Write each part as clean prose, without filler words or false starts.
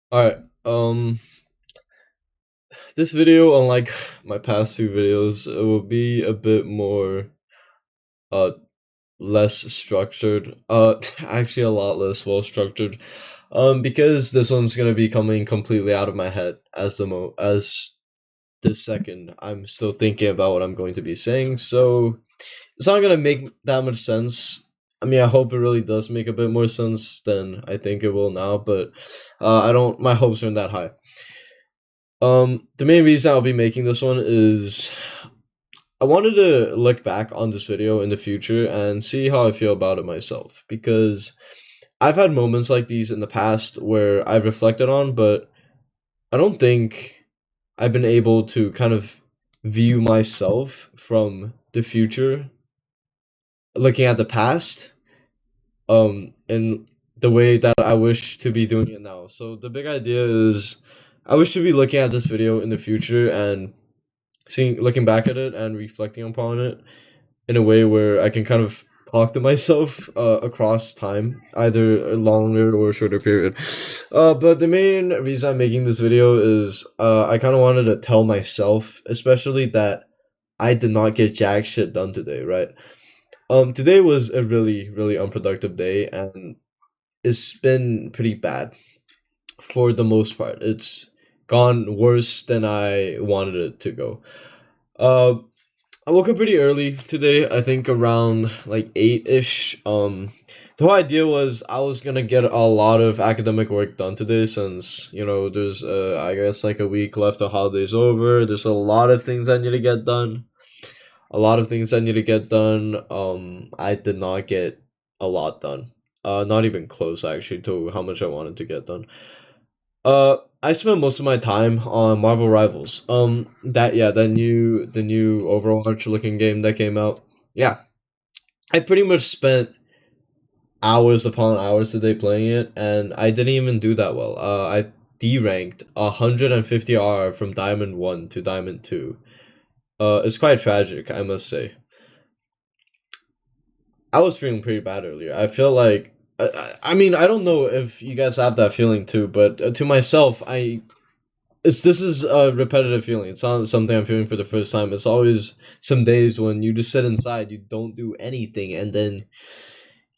Alright, this video, unlike my past two videos, it will be a bit more, uh, less structured. Actually a lot less well structured. Because this one's gonna be coming completely out of my head as this second I'm still thinking about what I'm going to be saying, so it's not gonna make that much sense. I mean, I hope it really does make a bit more sense than I think it will now, but I don't. My hopes aren't that high. The main reason I'll be making this one is I wanted to look back on this video in the future and see how I feel about it myself, because I've had moments like these in the past where I've reflected on, but I don't think I've been able to kind of view myself from the future looking at the past in the way that I wish to be doing it now. So the big idea is I wish to be looking at this video in the future and seeing looking back at it and reflecting upon it in a way where I can kind of talk to myself across time, either a longer or shorter period. But the main reason I'm making this video is I kind of wanted to tell myself, especially that I did not get jack shit done today, right? Today was a really unproductive day, and it's been pretty bad for the most part. It's gone worse than I wanted it to go. Uh, I woke up pretty early today. I think around like 8 ish. The whole idea was I was gonna get a lot of academic work done today, since there's I guess like a week left. The holidays over. There's a lot of things I need to get done. A lot of things I need to get done. I did not get a lot done. Not even close actually to how much I wanted to get done. I spent most of my time on Marvel Rivals. The new Overwatch looking game that came out. Yeah, I pretty much spent hours upon hours today playing it, and I didn't even do that well. I D-ranked 150 R from Diamond 1 to Diamond 2. It's quite tragic, I must say. I was feeling pretty bad earlier. I feel like I mean, I don't know if you guys have that feeling too, but to myself, this is a repetitive feeling. It's not something I'm feeling for the first time. It's always some days when you just sit inside, you don't do anything, and then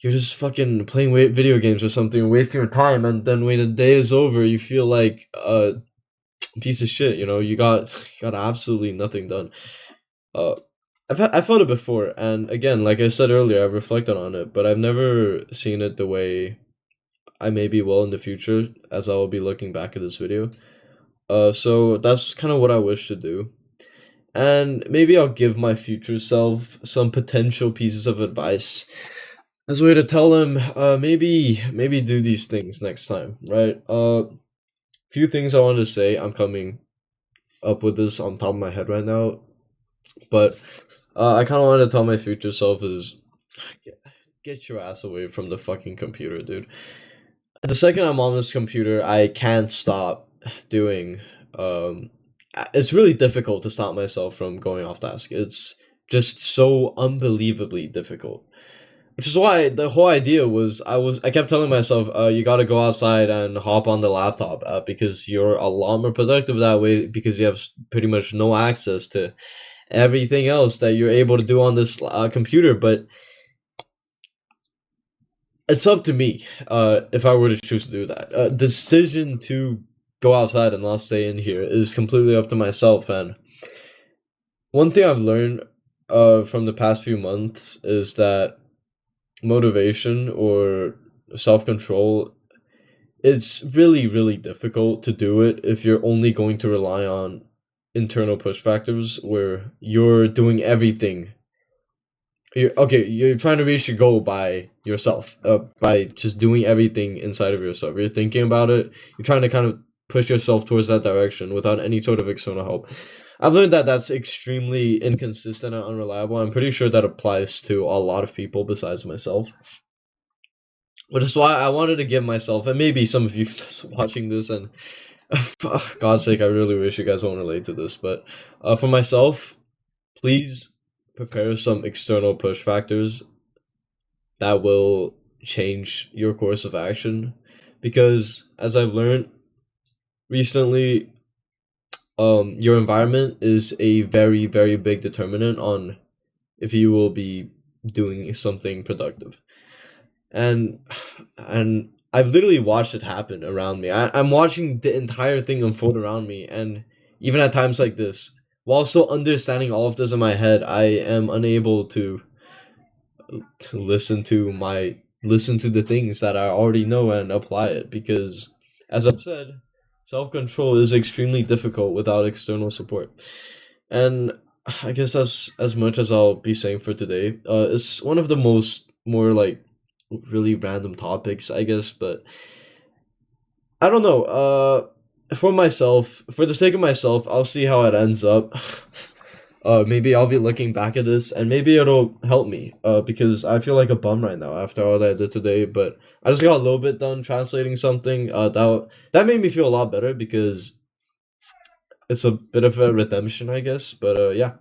you're just fucking playing video games or something, wasting your time, and then when the day is over, you feel like a piece of shit. You got absolutely nothing done. Uh, I felt it before, and again, like I said earlier, I've reflected on it, but I've never seen it the way I maybe will in the future, as I will be looking back at this video. So that's kind of what I wish to do, and maybe I'll give my future self some potential pieces of advice as a way to tell him, maybe do these things next time, right? Few things I wanted to say. I'm coming up with this on top of my head right now, but I kind of wanted to tell my future self is get, get your ass away from the fucking computer, dude. The second I'm on this computer, I can't stop doing. Um, it's really difficult to stop myself from going off task. It's just so unbelievably difficult. Which is why the whole idea was I kept telling myself, you got to go outside and hop on the laptop, because you're a lot more productive that way, because you have pretty much no access to everything else that you're able to do on this computer. But it's up to me, if I were to choose to do that. Decision to go outside and not stay in here is completely up to myself. And one thing I've learned from the past few months is that motivation or self control, it's really difficult to do it if you're only going to rely on internal push factors where you're doing everything. You're trying to reach your goal by yourself, by just doing everything inside of yourself. You're thinking about it. You're trying to kind of push yourself towards that direction without any sort of external help. I've learned that that's extremely inconsistent and unreliable. I'm pretty sure that applies to a lot of people besides myself. Which is why I wanted to give myself, and maybe some of you watching this, and for God's sake, I really wish you guys won't relate to this, but for myself, please prepare some external push factors that will change your course of action. Because as I've learned, recently, your environment is a very, very big determinant on if you will be doing something productive. And I've literally watched it happen around me. I'm watching the entire thing unfold around me, and even at times like this, while still understanding all of this in my head, I am unable to listen to the things that I already know and apply it, because as I've said, self-control is extremely difficult without external support. And I guess that's as much as I'll be saying for today. It's one of the most more like really random topics, I guess, but I don't know. For myself, for the sake of myself, I'll see how it ends up. Maybe I'll be looking back at this, and maybe it'll help me. Because I feel like a bum right now after all that I did today. But I just got a little bit done translating something. That made me feel a lot better because it's a bit of a redemption, I guess. But yeah,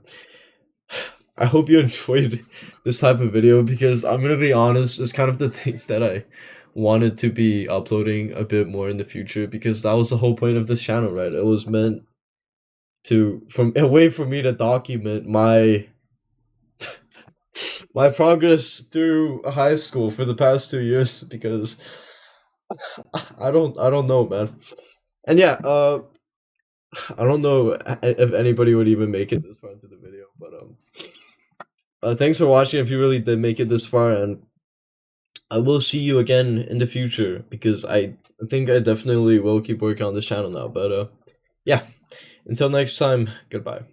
I hope you enjoyed this type of video because I'm gonna be honest, it's kind of the thing that I wanted to be uploading a bit more in the future because that was the whole point of this channel, right? It was meant to from a way for me to document my progress through high school for the past 2 years because I don't know, man. And yeah, I don't know if anybody would even make it this far into the video, but thanks for watching if you really did make it this far, and I will see you again in the future because I think I definitely will keep working on this channel now. But yeah, until next time, goodbye.